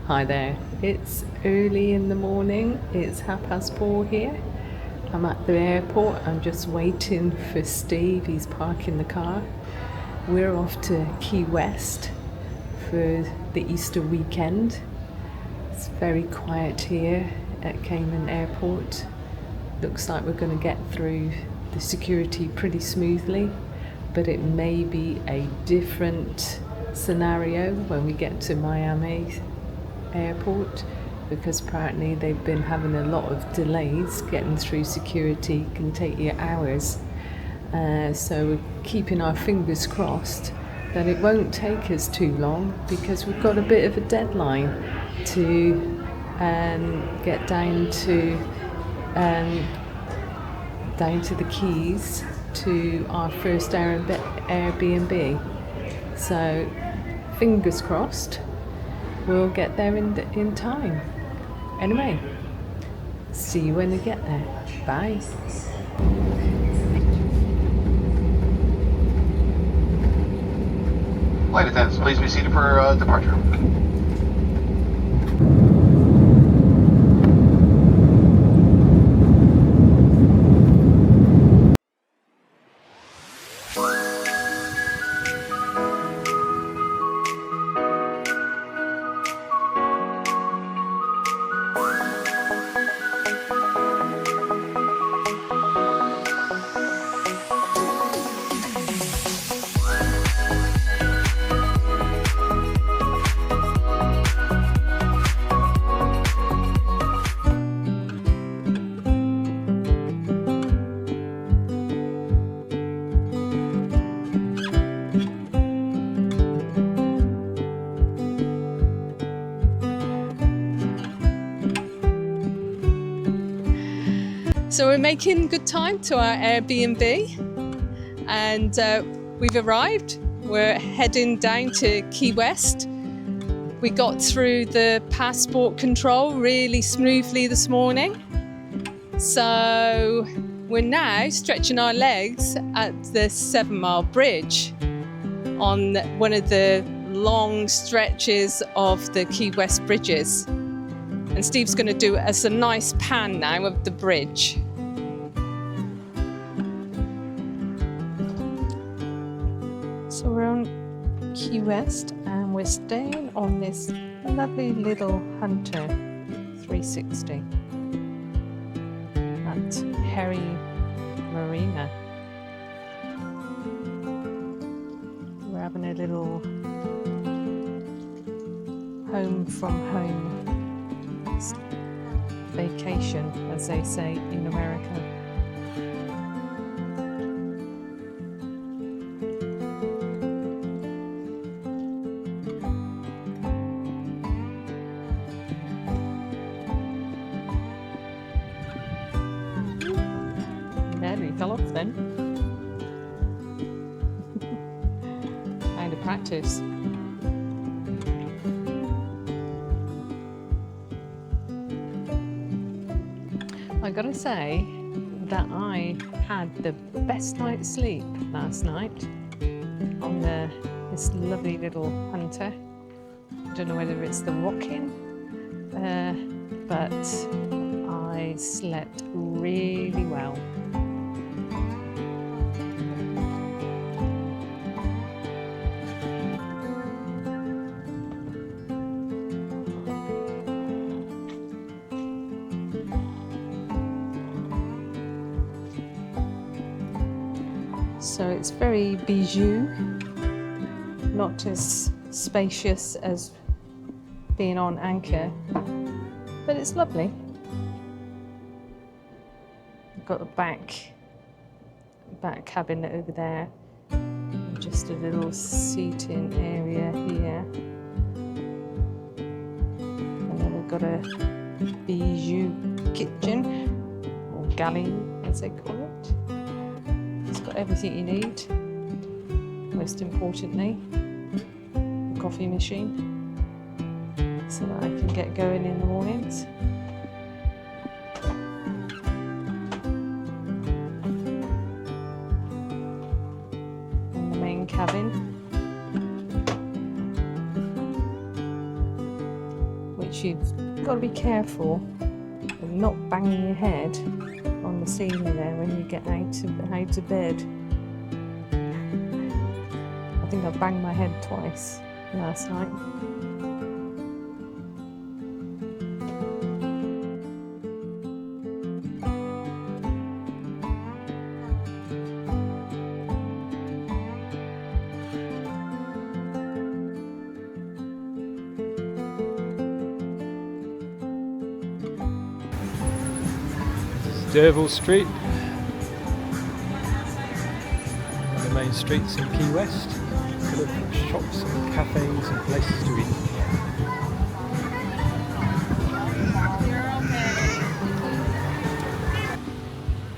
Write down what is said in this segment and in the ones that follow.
Hi there, it's early in the morning, it's 4:30 here. I'm at the airport, I'm just waiting for Steve, he's parking the car. We're off to Key West for the Easter weekend. It's very quiet here at Cayman Airport. Looks like we're going to get through the security pretty smoothly, but it may be a different scenario when we get to Miami Airport, because apparently they've been having a lot of delays getting through security, can take you hours. So we're keeping our fingers crossed that it won't take us too long, because we've got a bit of a deadline to get down to the Keys to our first Airbnb. So fingers crossed we'll get there in time. Anyway, see you when we get there. Bye. Flight attendants, please be seated for departure. So we're making good time to our Airbnb, and we've arrived. We're heading down to Key West. We got through the passport control really smoothly this morning. So we're now stretching our legs at the 7 Mile Bridge on one of the long stretches of the Key West bridges. And Steve's going to do us a nice pan now of the bridge. So we're on Key West and we're staying on this lovely little Hunter 360 at Perry Marina. We're having a little home from home vacation, as they say in America. Nearly fell off then. Kind of practice. I gotta say that I had the best night's sleep last night on this lovely little Hunter. I don't know whether it's the rocking, but I slept really well. So it's very bijou, not as spacious as being on anchor, but it's lovely. I've got a back cabin over there, and just a little seating area here. And then we've got a bijou kitchen, or galley as they call it. It's got everything you need. Most importantly, the coffee machine, so that I can get going in the mornings. In the main cabin, which you've got to be careful of not banging your head on the ceiling there when you get out of bed. I think I banged my head twice last night. Derville Street, one of the main streets in Key West, full of shops and cafes and places to eat.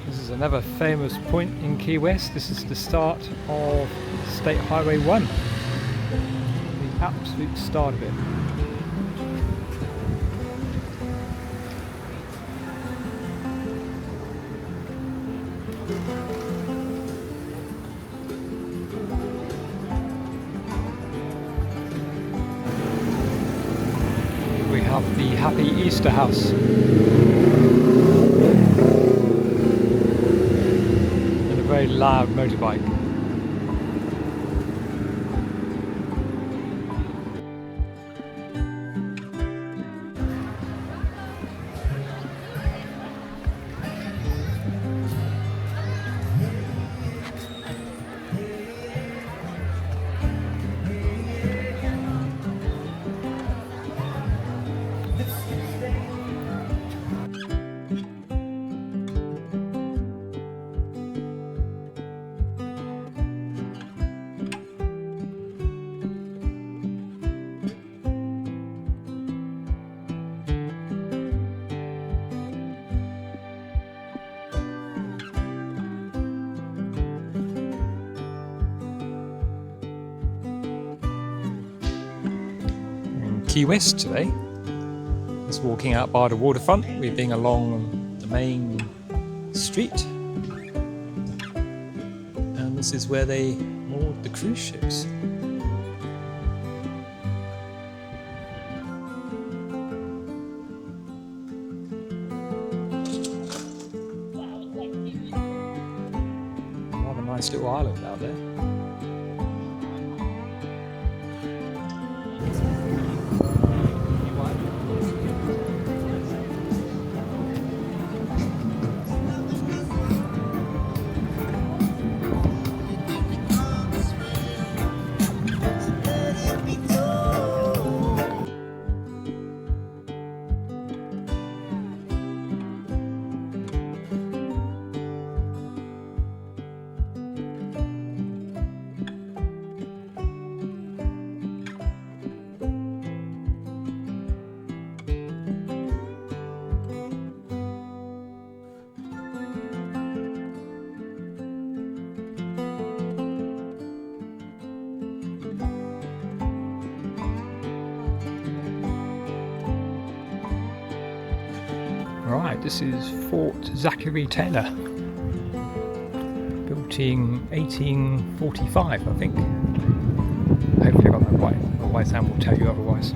This is another famous point in Key West. This is the start of State Highway 1, the absolute start of it. We have the Happy Easter House. And a very loud motorbike. Key West today. Just walking out by the waterfront. We've been along the main street, and this is where they moored the cruise ships. Rather nice little island out there. Right, this is Fort Zachary Taylor, built in 1845, I think. Hopefully I got that right, otherwise Sam will tell you otherwise.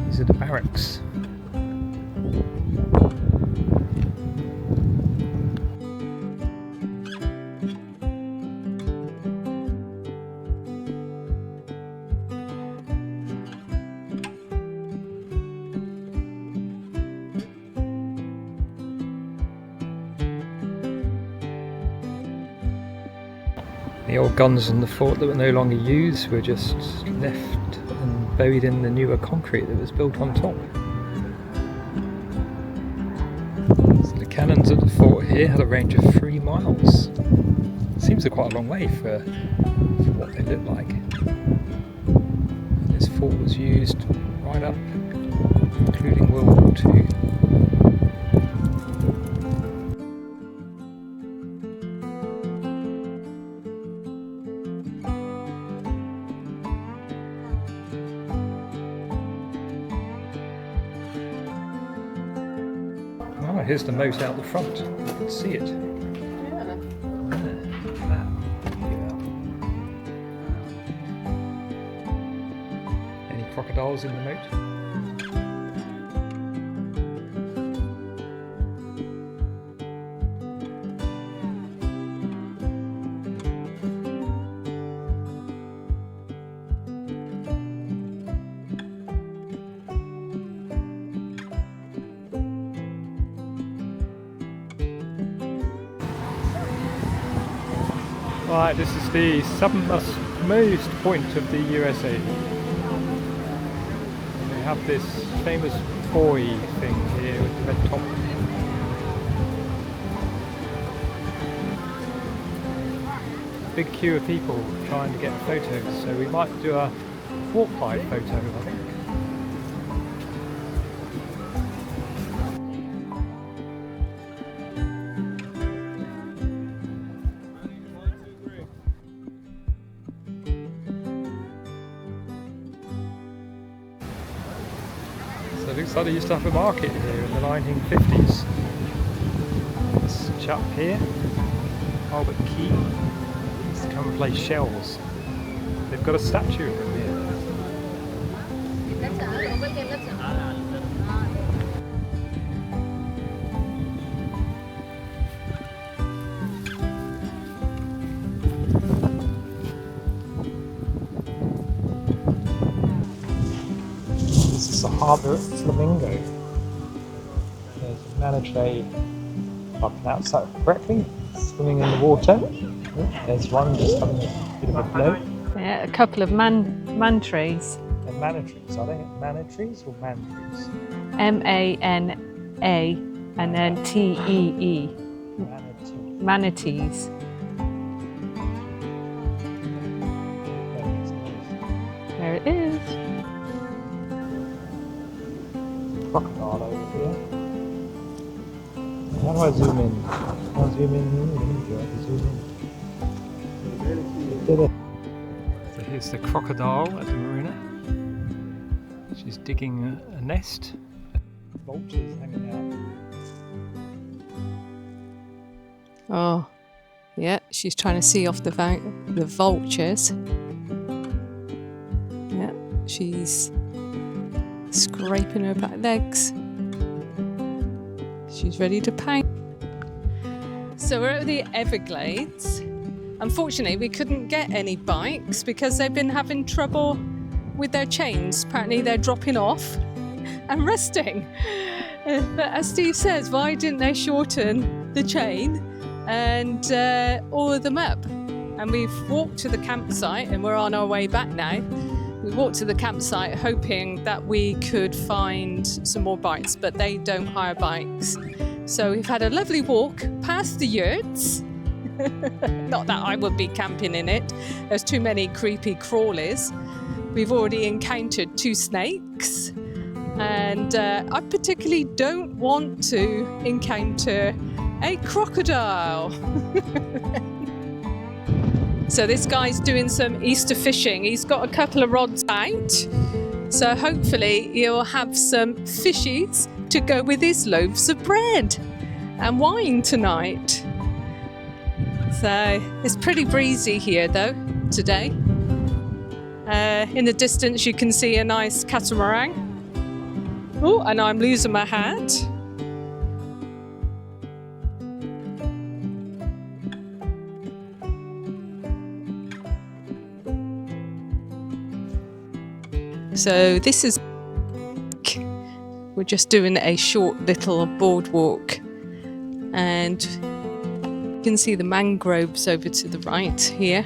These are the barracks. The old guns in the fort that were no longer used were just left and buried in the newer concrete that was built on top. So the cannons at the fort here had a range of 3 miles. Seems quite a long way for what they look like. This fort was used right up, including World War II. Oh, here's the moat out the front. You can see it. Any crocodiles in the moat? Right, this is the southernmost point of the USA. And we have this famous buoy thing here with the red top. A big queue of people trying to get photos, so we might do a walk-by photo, I think. So it looks like they used to have a market here in the 1950s. This chap here, Albert Key, used to come and play shells. They've got a statue of him here. This is the harbour at Flamingo. There's a manager, if I pronounce that correctly, swimming in the water. There's one just having a bit of a blow. Yeah, a couple of man trees. They're manatrees, are they? Manatrees or mantrees? M-A-N-A and then T-E-E. Manatee. Manatees. There it is. Crocodile over here. How do I zoom in? I'll zoom in here. Do I have to zoom in? Did it. So here's the crocodile at the marina. She's digging a nest. Vultures hanging out. Oh, yeah, she's trying to see off the vultures. Yeah, she's scraping her back legs. She's ready to paint. So we're at the Everglades. Unfortunately, we couldn't get any bikes because they've been having trouble with their chains. Apparently they're dropping off and rusting. But as Steve says, why didn't they shorten the chain and oil them up? And we've walked to the campsite and we're on our way back now. We walked to the campsite hoping that we could find some more bikes, but they don't hire bikes. So we've had a lovely walk past the yurts. Not that I would be camping in it. There's too many creepy crawlies. We've already encountered 2 snakes. And I particularly don't want to encounter a crocodile. So this guy's doing some Easter fishing. He's got a couple of rods out. So hopefully he'll have some fishies to go with his loaves of bread and wine tonight. So it's pretty breezy here though today. In the distance you can see a nice catamaran. Oh, and I'm losing my hat. So this is, we're just doing a short little boardwalk and you can see the mangroves over to the right here.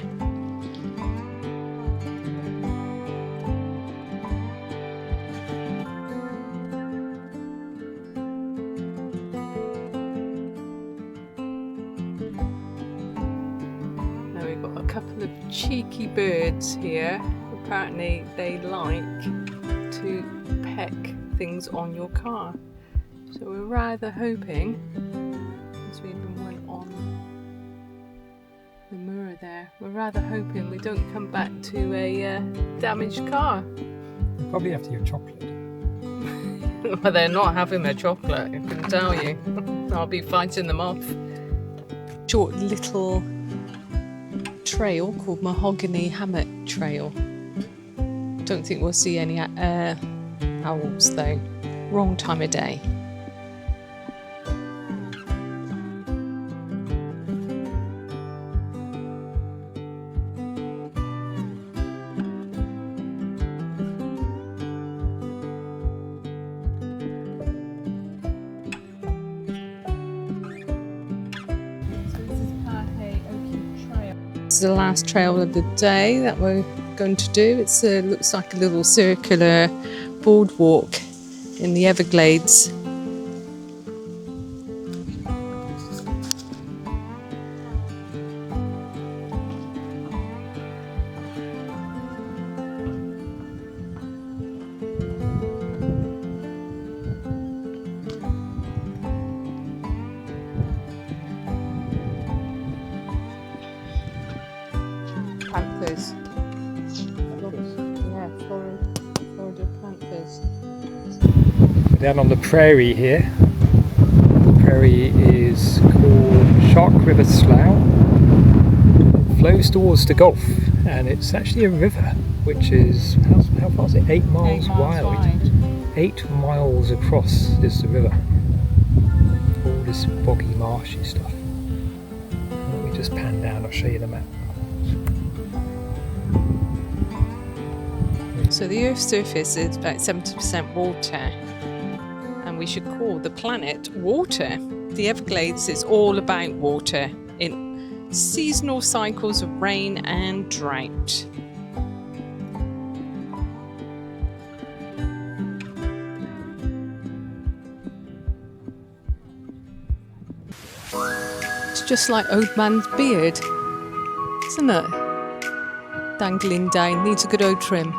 Now we've got a couple of cheeky birds here. Apparently they like to peck things on your car. So we're rather hoping, as we even went on the mirror there, we're rather hoping we don't come back to a damaged car. You probably have to get chocolate. But they're not having their chocolate, I can tell you. I'll be fighting them off. Short little trail called Mahogany Hammock Trail. Don't think we'll see any owls though. Wrong time of day. This is the last trail of the day that we're going to do. It looks like a little circular boardwalk in the Everglades. Panthers. Yeah, Florida panthers. Down on the prairie here. The prairie is called Shark River Slough. It flows towards the Gulf, and it's actually a river which is, how far is it? 8 miles, wide. 8 miles across is the river. All this boggy, marshy stuff. Let me just pan down, I'll show you the map. So the Earth's surface is about 70% water, and we should call the planet water. The Everglades is all about water in seasonal cycles of rain and drought. It's just like Old Man's beard, isn't it? Dangling down, needs a good old trim.